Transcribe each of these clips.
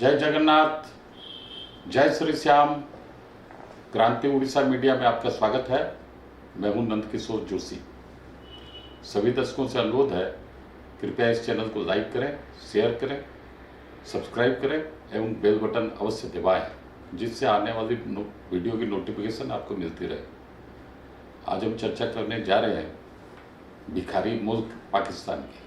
जय जगन्नाथ, जय श्री श्याम। क्रांति उड़ीसा मीडिया में आपका स्वागत है। मैं हूं नंद किशोर जोशी। सभी दर्शकों से अनुरोध है, कृपया इस चैनल को लाइक करें, शेयर करें, सब्सक्राइब करें एवं बेल बटन अवश्य दबाएं, जिससे आने वाली वीडियो की नोटिफिकेशन आपको मिलती रहे। आज हम चर्चा करने जा रहे हैं भिखारी मुल्क पाकिस्तान की।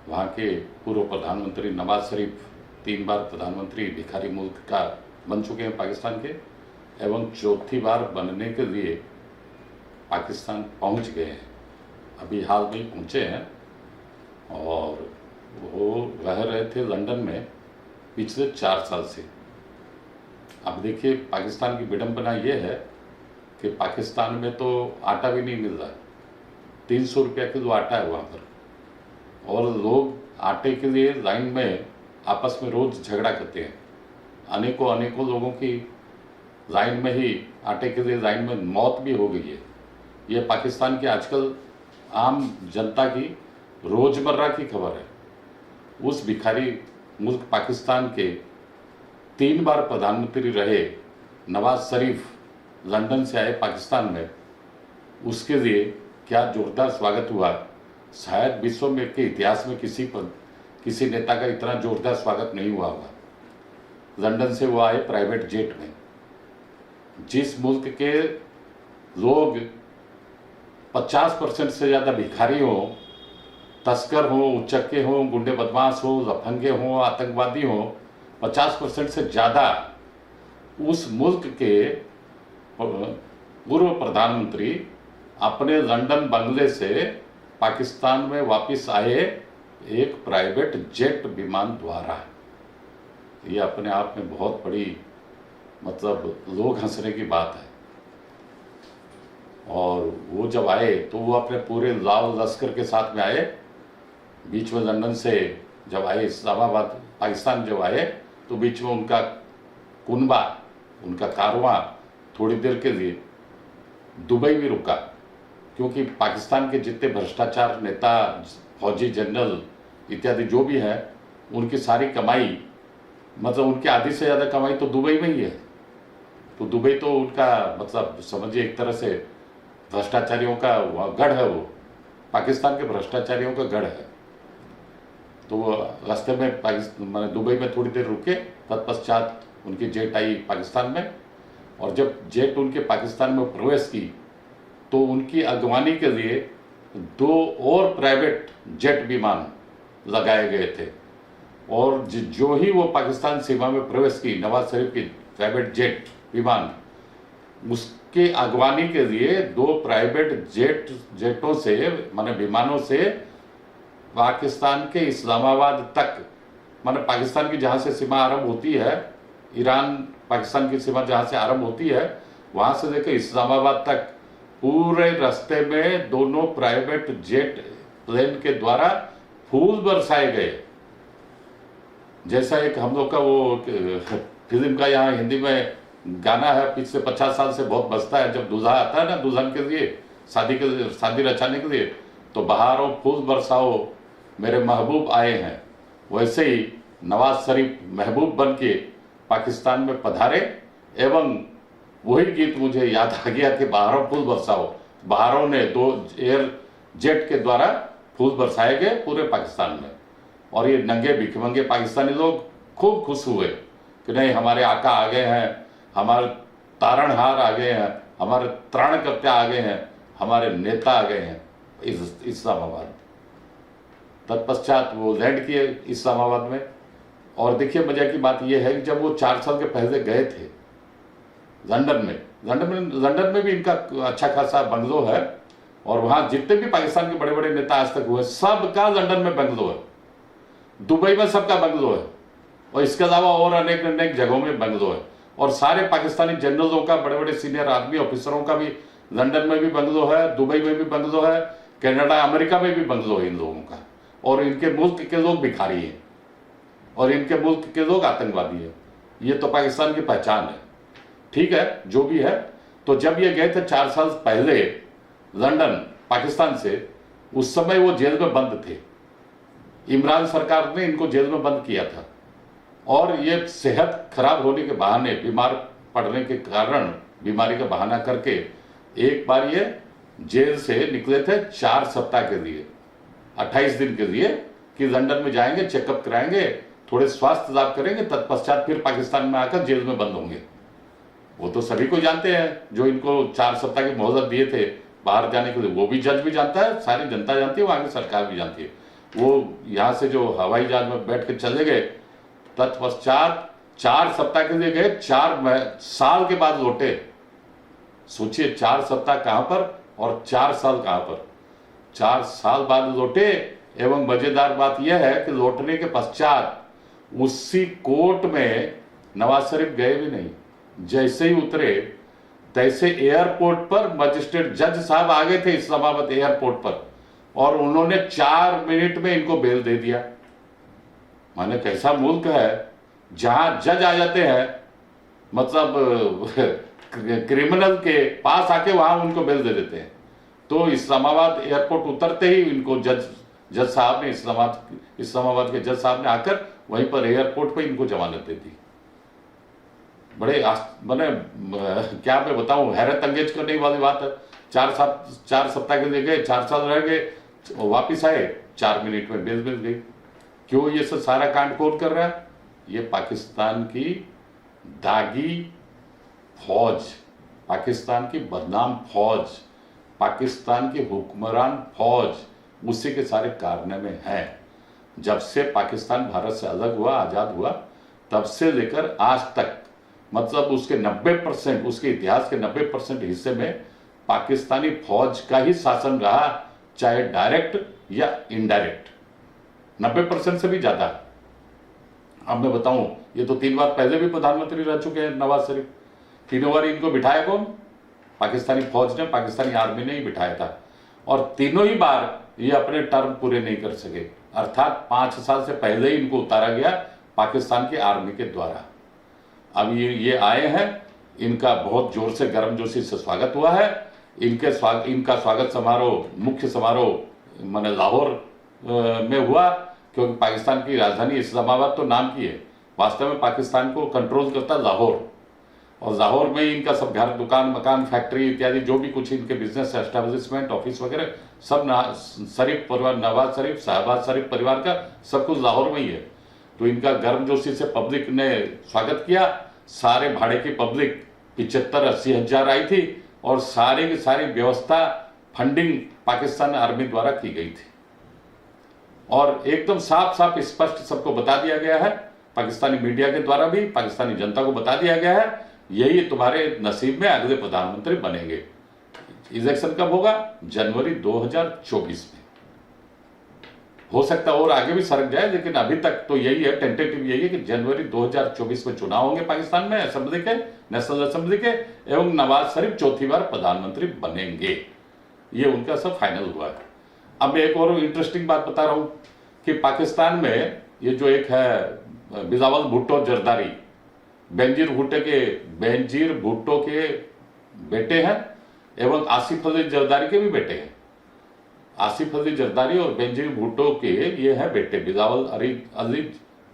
वहाँ के पूर्व प्रधानमंत्री नवाज शरीफ 3 बार प्रधानमंत्री भिखारी मुल्क का बन चुके हैं पाकिस्तान के, एवं चौथी बार बनने के लिए पाकिस्तान पहुँच गए हैं। अभी हाल में ही पहुँचे हैं और वो रह रहे थे लंदन में पिछले 4 साल से। अब देखिए, पाकिस्तान की विडंबना ये है कि पाकिस्तान में तो आटा भी नहीं मिल रहा है। 300 रुपया किलो आटा है वहाँ पर, और लोग आटे के लिए लाइन में आपस में रोज झगड़ा करते हैं। अनेकों लोगों की लाइन में ही आटे के लिए लाइन में मौत भी हो गई है। ये पाकिस्तान की आजकल आम जनता की रोजमर्रा की खबर है। उस भिखारी मुल्क पाकिस्तान के 3 बार प्रधानमंत्री रहे नवाज शरीफ लंदन से आए पाकिस्तान में। उसके लिए क्या जोरदार स्वागत हुआ। शायद विश्व में के इतिहास में किसी नेता का इतना जोरदार स्वागत नहीं हुआ होगा। लंदन से वो आए प्राइवेट जेट में। जिस मुल्क के लोग 50% से ज़्यादा भिखारी हों, तस्कर हों, उचक्के हों, गुंडे बदमाश हों, लफंगे हों, आतंकवादी हों, 50% से ज़्यादा उस मुल्क के पूर्व प्रधानमंत्री अपने लंदन बंगले से पाकिस्तान में वापस आए एक प्राइवेट जेट विमान द्वारा। ये अपने आप में बहुत बड़ी लोग हंसने की बात है। और वो जब आए तो वो अपने पूरे लाल लश्कर के साथ में आए। बीच में लंदन से जब आए इस्लामाबाद पाकिस्तान जब आए तो बीच में उनका कुनबा, उनका कारवां थोड़ी देर के लिए दुबई भी रुका, क्योंकि पाकिस्तान के जितने भ्रष्टाचार नेता, फौजी जनरल इत्यादि जो भी हैं, उनकी सारी कमाई उनकी आधी से ज़्यादा कमाई तो दुबई में ही है। तो दुबई तो उनका समझिए एक तरह से भ्रष्टाचारियों का गढ़ है। वो पाकिस्तान के भ्रष्टाचारियों का गढ़ है। तो वो रास्ते में दुबई में थोड़ी देर रुके, तत्पश्चात उनकी जेट आई पाकिस्तान में। और जब जेट उनके पाकिस्तान में प्रवेश की तो उनकी अगवानी के लिए 2 और प्राइवेट जेट विमान लगाए गए थे। और जो ही वो पाकिस्तान सीमा में प्रवेश की, नवाज शरीफ की प्राइवेट जेट विमान, उसके अगवानी के लिए 2 प्राइवेट जेटों से विमानों से पाकिस्तान के इस्लामाबाद तक, पाकिस्तान की जहाँ से सीमा आरंभ होती है, ईरान पाकिस्तान की सीमा जहाँ से आरंभ होती है, वहाँ से लेकर इस्लामाबाद तक पूरे रास्ते में दोनों प्राइवेट जेट प्लेन के द्वारा फूल बरसाए गए। जैसा एक हम लोग का वो फिल्म का यहाँ हिंदी में गाना है, पिछले 50 साल से बहुत बजता है, जब दूल्हा आता है ना दुल्हन के लिए शादी रचाने के लिए, तो बहारों फूल बरसाओ मेरे महबूब आए हैं। वैसे ही नवाज शरीफ महबूब बन के पाकिस्तान में पधारे, एवं वही गीत मुझे याद आ गया कि बहारों फूल बरसाओ। बहारों ने 2 एयर जेट के द्वारा फूल बरसाए गए पूरे पाकिस्तान में। और ये नंगे भिखमंगे पाकिस्तानी लोग खूब खुश हुए कि नहीं, हमारे आका आ गए हैं, हमारे तारणहार आ गए हैं, हमारे त्राणकर्ता आ गए हैं, हमारे नेता आ गए हैं इस्लामाबाद। तत्पश्चात वो लैंड किए इस्लामाबाद में। और देखिए, मजा की बात यह है कि जब वो 4 साल के पहले गए थे लंदन में भी इनका अच्छा खासा बंगलो है। और वहाँ जितने भी पाकिस्तान के बड़े बड़े नेता आज तक हुए, सबका लंदन में बंगलो है। दुबई में सबका बंगलो है, और इसके अलावा और अनेक जगहों में बंगलो है। और सारे पाकिस्तानी जनरलों का, बड़े बड़े सीनियर आर्मी ऑफिसरों का भी लंदन में भी बंगलो है, दुबई में भी बंगलो है, कनाडा अमेरिका में भी बंगलो है इन लोगों का। और इनके मुल्क के लोग भिखारी हैं और इनके मुल्क के लोग आतंकवादी हैं। ये तो पाकिस्तान की पहचान है। ठीक है, जो भी है। तो जब ये गए थे 4 साल पहले लंदन पाकिस्तान से, उस समय वो जेल में बंद थे। इमरान सरकार ने इनको जेल में बंद किया था। और ये सेहत खराब होने के बहाने, बीमार पड़ने के कारण बीमारी का बहाना करके एक बार ये जेल से निकले थे 4 सप्ताह के लिए, 28 दिन के लिए, कि लंदन में जाएंगे, चेकअप कराएंगे, थोड़े स्वास्थ्य लाभ करेंगे, तत्पश्चात फिर पाकिस्तान में आकर जेल में बंद होंगे। वो तो सभी को जानते हैं, जो इनको 4 सप्ताह की मोहलत दिए थे बाहर जाने के लिए, वो भी जज भी जानता है, सारी जनता जानती है, वहां की सरकार भी जानती है। वो यहाँ से जो हवाई जहाज में बैठ के चले गए, तत्पश्चात 4 सप्ताह के लिए गए, 4 साल के बाद लौटे। सोचिए 4 सप्ताह कहां पर और 4 साल कहां पर। 4 साल बाद लौटे, एवं मजेदार बात यह है कि लौटने के पश्चात उसी कोर्ट में नवाज शरीफ गए भी नहीं। जैसे ही उतरे तैसे एयरपोर्ट पर मजिस्ट्रेट जज साहब आ गए थे इस्लामाबाद एयरपोर्ट पर, और उन्होंने 4 मिनट में इनको बेल दे दिया। माने कैसा मुल्क है जहां जज आ जाते हैं, मतलब क्रिमिनल के पास आके वहां उनको बेल दे देते हैं। तो इस्लामाबाद एयरपोर्ट उतरते ही इनको जज साहब ने, इस्लामाबाद के जज साहब ने आकर वहीं पर एयरपोर्ट पे इनको जमानत दे दी। बड़े मैंने क्या मैं बताऊं, हैरत अंगेज करने वाली बात है। 4 सप्ताह के लिए गए, 4 साल रह गए, वापिस आए, 4 मिनट में बेल मिल गई। क्यों ये सब सारा कांड कौन कर रहा है? ये पाकिस्तान की दागी फौज, पाकिस्तान की बदनाम फौज, पाकिस्तान की हुक्मरान फौज, उसी के सारे कारनामे हैं। जब से पाकिस्तान भारत से अलग हुआ, आजाद हुआ, तब से लेकर आज तक, मतलब उसके 90%, उसके इतिहास के 90% हिस्से में पाकिस्तानी फौज का ही शासन रहा, चाहे डायरेक्ट या इनडायरेक्ट, 90% से भी ज्यादा। अब मैं बताऊं, ये तो 3 बार पहले भी प्रधानमंत्री रह चुके हैं नवाज शरीफ। तीनों बार इनको बिठाया कौन? पाकिस्तानी फौज ने, पाकिस्तानी आर्मी ने ही बिठाया था, और तीनों ही बार ये अपने टर्म पूरे नहीं कर सके। अर्थात 5 साल से पहले ही इनको उतारा गया पाकिस्तान की आर्मी के द्वारा। अब ये आए हैं, इनका बहुत जोर से गर्मजोशी से स्वागत हुआ है। इनका स्वागत समारोह, मुख्य समारोह माने लाहौर में हुआ, क्योंकि पाकिस्तान की राजधानी इस्लामाबाद तो नाम की है, वास्तव में पाकिस्तान को कंट्रोल करता लाहौर। और लाहौर में ही इनका सब घर, दुकान, मकान, फैक्ट्री इत्यादि जो भी कुछ इनके बिजनेस एस्टेब्लिशमेंट, ऑफिस वगैरह सब शरीफ परिवार, नवाज शरीफ, शहबाज शरीफ परिवार का सब कुछ लाहौर में ही है। तो इनका गर्मजोशी से पब्लिक ने स्वागत किया। सारे भाड़े की पब्लिक 75-80 हजार आई थी, और सारी की सारी व्यवस्था, फंडिंग पाकिस्तान आर्मी द्वारा की गई थी। और एकदम साफ साफ स्पष्ट सबको बता दिया गया है, पाकिस्तानी मीडिया के द्वारा भी पाकिस्तानी जनता को बता दिया गया है, यही तुम्हारे नसीब में अगले प्रधानमंत्री बनेंगे। इलेक्शन कब होगा? जनवरी 2024 में। हो सकता है और आगे भी सरक जाए, लेकिन अभी तक तो यही है, टेंटेटिव यही है कि जनवरी 2024 में चुनाव होंगे पाकिस्तान में, असेंबली के, नेशनल असेंबली के, एवं नवाज शरीफ चौथी बार प्रधानमंत्री बनेंगे। ये उनका सब फाइनल हुआ है। अब मैं एक और इंटरेस्टिंग बात बता रहा हूं कि पाकिस्तान में ये जो एक है बिलावल भुट्टो जरदारी, बेनजीर भुट्टो के बेटे हैं, एवं आसिफ अली जरदारी के भी बेटे हैं। आसिफ अली जरदारी और बेनजीर भुट्टो के ये है बेटे, बिलावल अली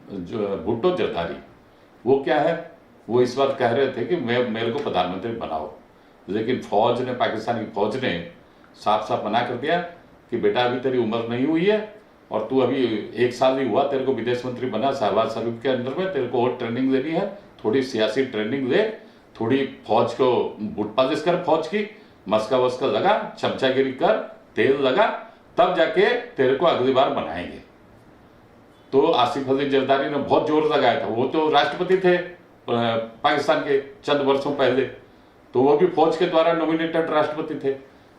भुट्टो जरदारी। वो क्या है, वो इस बार कह रहे थे कि मेरे को प्रधानमंत्री बनाओ, लेकिन फौज ने, पाकिस्तानी फौज ने साफ साफ मना कर दिया कि बेटा अभी तेरी उम्र नहीं हुई है, और तू अभी 1 साल ही हुआ, तेरे को विदेश मंत्री बना शहबाज शरीफ के अंदर में, तेरे को और ट्रेनिंग लेनी है, थोड़ी सियासी ट्रेनिंग ले, थोड़ी फौज को बूट पालिश कर, फौज की मस्का वस्का लगा, चमचागिरी कर, तेल लगा, तब जाके तेरे को अगली बार बनाएंगे। तो आसिफ अली जरदारी ने बहुत जोर लगाया था। वो तो राष्ट्रपति थे पाकिस्तान के चंद वर्षों पहले, तो वो भी फौज के द्वारा नॉमिनेटेड राष्ट्रपति थे।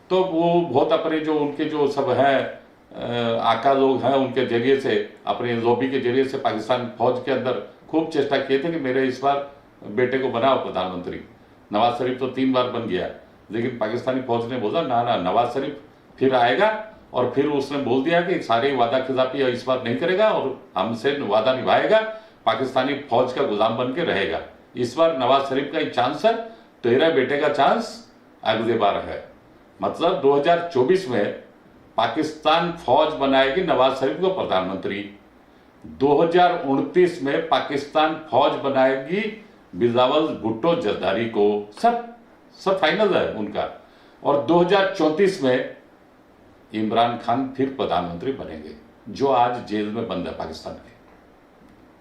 तो वो बहुत अपने जो उनके जो सब है आका लोग हैं, उनके जरिए से, अपने लॉबी के जरिए से पाकिस्तान फौज के अंदर खूब चेष्टा किए थे कि मेरे इस बार बेटे को बनाओ प्रधानमंत्री। नवाज शरीफ तो 3 बार बन गया, लेकिन पाकिस्तानी फौज ने बोला ना, नवाज शरीफ फिर आएगा, और फिर उसने बोल दिया कि सारे वादा खिलाफी इस बार नहीं करेगा और हमसे वादा निभाएगा, पाकिस्तानी फौज का गुलाम बन के रहेगा। इस बार नवाज शरीफ का ही चांस है, तेरा बेटे का चांस अगली बार है। मतलब 2024 में पाकिस्तान फौज बनाएगी नवाज शरीफ को प्रधानमंत्री। 2029 में पाकिस्तान फौज बनाएगी बिलावल भुट्टो जरदारी को, सब फाइनल है उनका। और 2034 में इमरान खान फिर प्रधानमंत्री बनेंगे, जो आज जेल में बंद है पाकिस्तान के।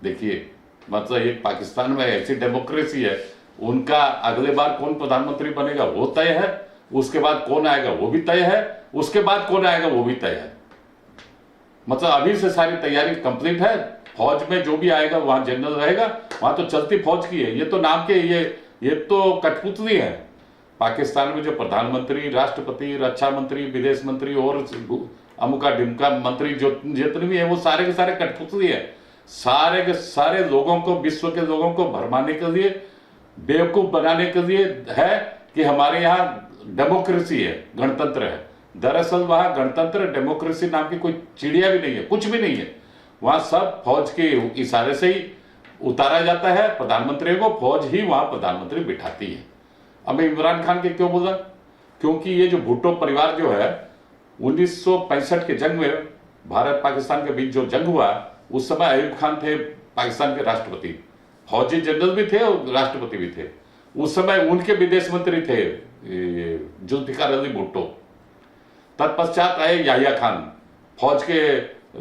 देखिए, मतलब एक पाकिस्तान में ऐसी डेमोक्रेसी है, उनका अगले बार कौन प्रधानमंत्री बनेगा वो तय है, उसके बाद कौन आएगा वो भी तय है, उसके बाद कौन आएगा वो भी तय है। मतलब अभी से सारी तैयारी कंप्लीट है। फौज में जो भी आएगा वहां जनरल रहेगा, वहां तो चलती फौज की है। ये तो नाम के ये तो कठपुतली है। पाकिस्तान में जो प्रधानमंत्री, राष्ट्रपति, रक्षा मंत्री, विदेश मंत्री और अमुका ढिमका मंत्री जो जितने भी है, वो सारे के सारे कठपुतली है। सारे के सारे लोगों को, विश्व के लोगों को भरमाने के लिए, बेवकूफ बनाने के लिए है कि हमारे यहाँ डेमोक्रेसी है, गणतंत्र है। दरअसल वहां गणतंत्र, डेमोक्रेसी नाम की कोई चिड़िया भी नहीं है, कुछ भी नहीं है। वहां सब फौज के इशारे से ही उतारा जाता है प्रधानमंत्री को, फौज ही वहां प्रधानमंत्री बिठाती है। अब मैं इमरान खान के क्यों बोला, क्योंकि ये जो भुट्टो परिवार जो है, 1965 के जंग में भारत पाकिस्तान के बीच जो जंग हुआ, उस समय अयूब खान थे पाकिस्तान के राष्ट्रपति, फौजी जनरल भी थे और राष्ट्रपति भी थे। उस समय उनके विदेश मंत्री थे जुल्फिकार अली भुट्टो। तत्पश्चात आए याहिया खान, फौज के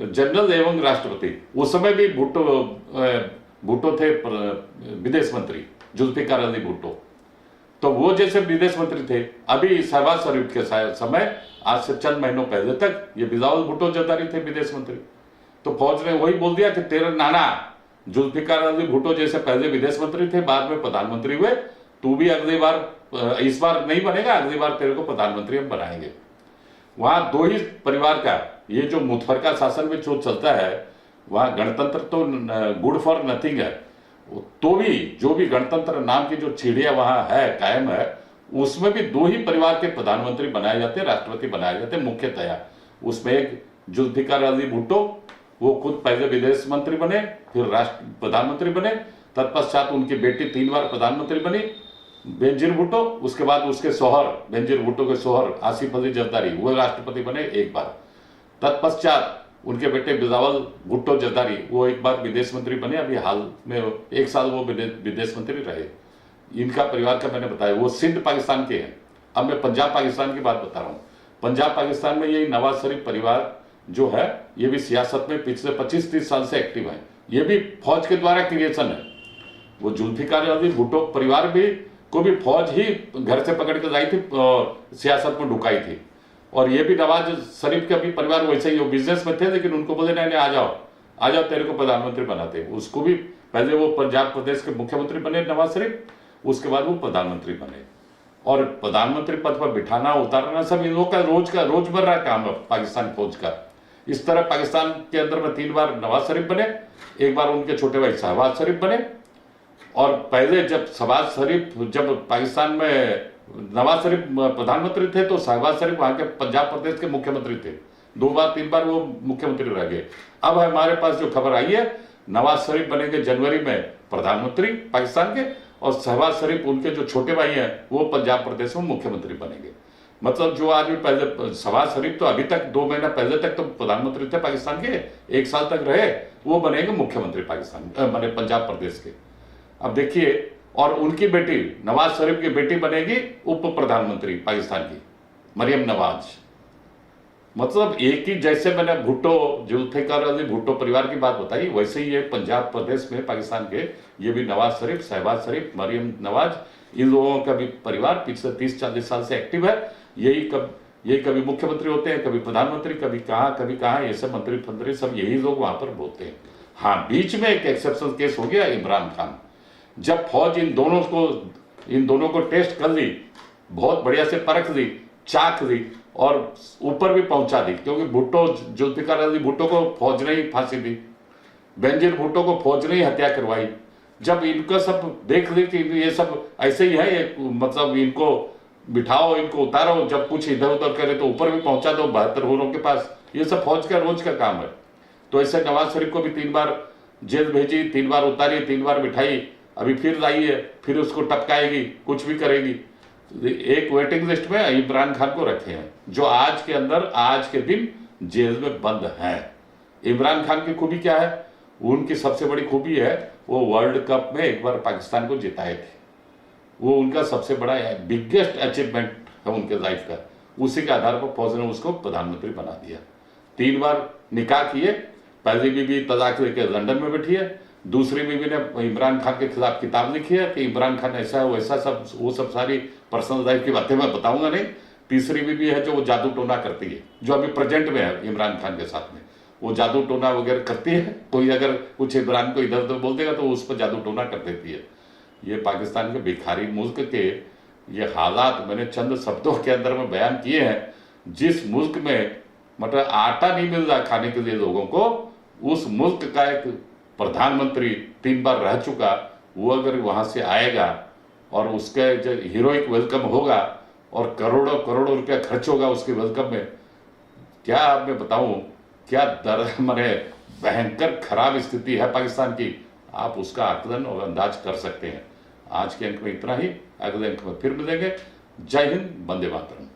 जनरल एवं राष्ट्रपति। उस समय भी भुट्टो थे विदेश मंत्री, जुल्फिकार अली भुट्टो। तो वो जैसे विदेश मंत्री थे। अभी शहबाज शरीफ के समय, आज से चंद महीनों पहले तक ये बिलावल भुट्टो जरदारी थे विदेश मंत्री। तो फौज ने वही बोल दिया कि तेरे नाना जुल्फिकार अली भुट्टो जैसे पहले विदेश मंत्री थे, बाद में प्रधानमंत्री हुए, तू भी अगली बार, इस बार नहीं बनेगा, अगली बार तेरे को प्रधानमंत्री हम बनाएंगे। वहां दो ही परिवार का ये जो मुतफरका शासन में जो चलता है, वहां गणतंत्र तो गुड फॉर नथिंग है। तो भी जो भी गणतंत्र नाम की जो चिड़िया वहां है, कायम है, उसमें भी दो ही परिवार के प्रधानमंत्री बनाए जाते, राष्ट्रपति बनाए जाते मुख्यतया। उसमें एक जुल्फिकार अली भुट्टो, वो खुद पहले विदेश मंत्री बने, फिर राष्ट्र प्रधानमंत्री बने। तत्पश्चात उनकी बेटी 3 बार प्रधानमंत्री बनी, बेनजीर भुट्टो। उसके बाद उसके सोहर, बेनजीर भुट्टो के सोहर आसिफ अली जरदारी, वो राष्ट्रपति बने 1 बार। तत्पश्चात उनके बेटे बिलावल भुट्टो जरदारी, वो 1 बार विदेश मंत्री बने। अभी हाल में 1 साल वो विदेश मंत्री रहे। इनका परिवार का मैंने बताया, वो सिंध पाकिस्तान के हैं। अब मैं पंजाब पाकिस्तान की बात बता रहा हूँ। पंजाब पाकिस्तान में ये नवाज शरीफ परिवार जो है, ये भी सियासत में पिछले 25-30 साल से एक्टिव है। ये भी फौज के द्वारा क्रिएशन है। वो जुल्फिकार अली भुट्टो परिवार भी को भी फौज ही घर से पकड़ के लाई थी और सियासत में ढुकाई थी। और ये भी नवाज शरीफ का भी परिवार वैसे ही, वो बिजनेस में थे, लेकिन उनको बोले नहीं, आ जाओ तेरे को प्रधानमंत्री बनाते। उसको भी पहले वो पंजाब प्रदेश के मुख्यमंत्री बने नवाज शरीफ, उसके बाद वो प्रधानमंत्री बने। और प्रधानमंत्री पद पर बिठाना उतारना सब इन लोगों का रोजमर्रा काम है पाकिस्तान फौज का। इस तरह पाकिस्तान के अंदर में 3 बार नवाज शरीफ बने, 1 बार उनके छोटे भाई शहबाज शरीफ बने। और पहले जब शहबाज शरीफ, जब पाकिस्तान में नवाज शरीफ प्रधानमंत्री थे, तो शहबाज शरीफ वहां के पंजाब प्रदेश के मुख्यमंत्री थे। 2 बार 3 बार वो मुख्यमंत्री रह गए। अब हमारे पास जो खबर आई है, नवाज शरीफ बनेंगे जनवरी में प्रधानमंत्री पाकिस्तान के, और शहबाज शरीफ उनके जो छोटे भाई हैं वो पंजाब प्रदेश में मुख्यमंत्री बनेंगे। मतलब जो आदमी पहले, शहबाज शरीफ तो अभी तक 2 महीना पहले तक तो प्रधानमंत्री थे पाकिस्तान के, 1 साल तक रहे, वो बनेंगे मुख्यमंत्री पाकिस्तान माने पंजाब प्रदेश के। अब देखिए, और उनकी बेटी नवाज शरीफ की बेटी बनेगी उप प्रधानमंत्री पाकिस्तान की, मरियम नवाज। मतलब एक ही, जैसे मैंने भुट्टो, जुल्फिकार अली भुट्टो परिवार की बात बताई, वैसे ही ये पंजाब प्रदेश में पाकिस्तान के ये भी नवाज शरीफ, शहबाज शरीफ, मरियम नवाज, इन लोगों का भी परिवार पिछले 30-40 साल से एक्टिव है। यही कभी मुख्यमंत्री होते हैं, कभी प्रधानमंत्री, कभी कहाँ, ये सब मंत्री सब यही लोग वहां पर बोलते हैं। हाँ, बीच में एक एक्सेप्शनल केस हो गया इमरान खान। जब फौज इन दोनों को टेस्ट कर ली, बहुत बढ़िया से परख ली, चाक ली और ऊपर भी पहुंचा दी, क्योंकि भुट्टो, जुल्फिकार अली भुट्टो को फौज ने ही फांसी दी, बेनजीर भुट्टो को फौज ने ही हत्या करवाई। जब इनका सब देख ली कि ये सब ऐसे ही है, ये मतलब इनको बिठाओ, इनको उतारो, जब कुछ इधर उधर करे तो ऊपर भी पहुंचा दो 72 हुरों के पास, ये सब फौज का रोज का काम है। तो ऐसे नवाज शरीफ को भी 3 बार जेल भेजी, 3 बार उतारी, 3 बार बिठाई, अभी फिर लाई है, फिर उसको टपकाएगी, कुछ भी करेगी। एक वेटिंग लिस्ट में इमरान खान को रखे हैं, जो आज के दिन जेल में बंद हैं। इमरान खान की खूबी क्या है, उनकी सबसे बड़ी खूबी है वो वर्ल्ड कप में एक बार पाकिस्तान को जिताए थे। वो उनका सबसे बड़ा बिगेस्ट अचीवमेंट है उनके लाइफ का। उसी के आधार पर फौज ने उसको प्रधानमंत्री बना दिया। 3 बार निकाह किए। पहली बीवी तलाक लेके लंदन में बैठी है। दूसरी बीवी ने इमरान खान के खिलाफ किताब लिखी है कि इमरान खान ऐसा है वैसा, सब वो सब सारी पर्सनल लाइफ की बातें मैं बताऊंगा नहीं। तीसरी बीवी है जो वो जादू टोना करती है, जो अभी प्रेजेंट में है इमरान खान के साथ में। वो जादू टोना वगैरह करती है। कोई अगर कुछ इमरान को इधर उधर बोल देगा तो उस पर जादू टोना कर देती है। ये पाकिस्तान के भिखारी मुल्क के ये हालात मैंने चंद शब्दों के अंदर में बयान किए हैं। जिस मुल्क में मतलब आटा नहीं मिल रहा खाने के लिए लोगों को, उस मुल्क का एक प्रधानमंत्री 3 बार रह चुका, वो अगर वहां से आएगा और उसका जो हीरोइक वेलकम होगा और करोड़ों करोड़ों रुपया खर्च होगा उसके वेलकम में, क्या आप मैं बताऊं क्या दर मैंने भयंकर खराब स्थिति है पाकिस्तान की। आप उसका आकलन और अंदाज कर सकते हैं। आज के अंक में इतना ही, अगले अंक में फिर मिलेंगे। जय हिंद, वंदे मातरम।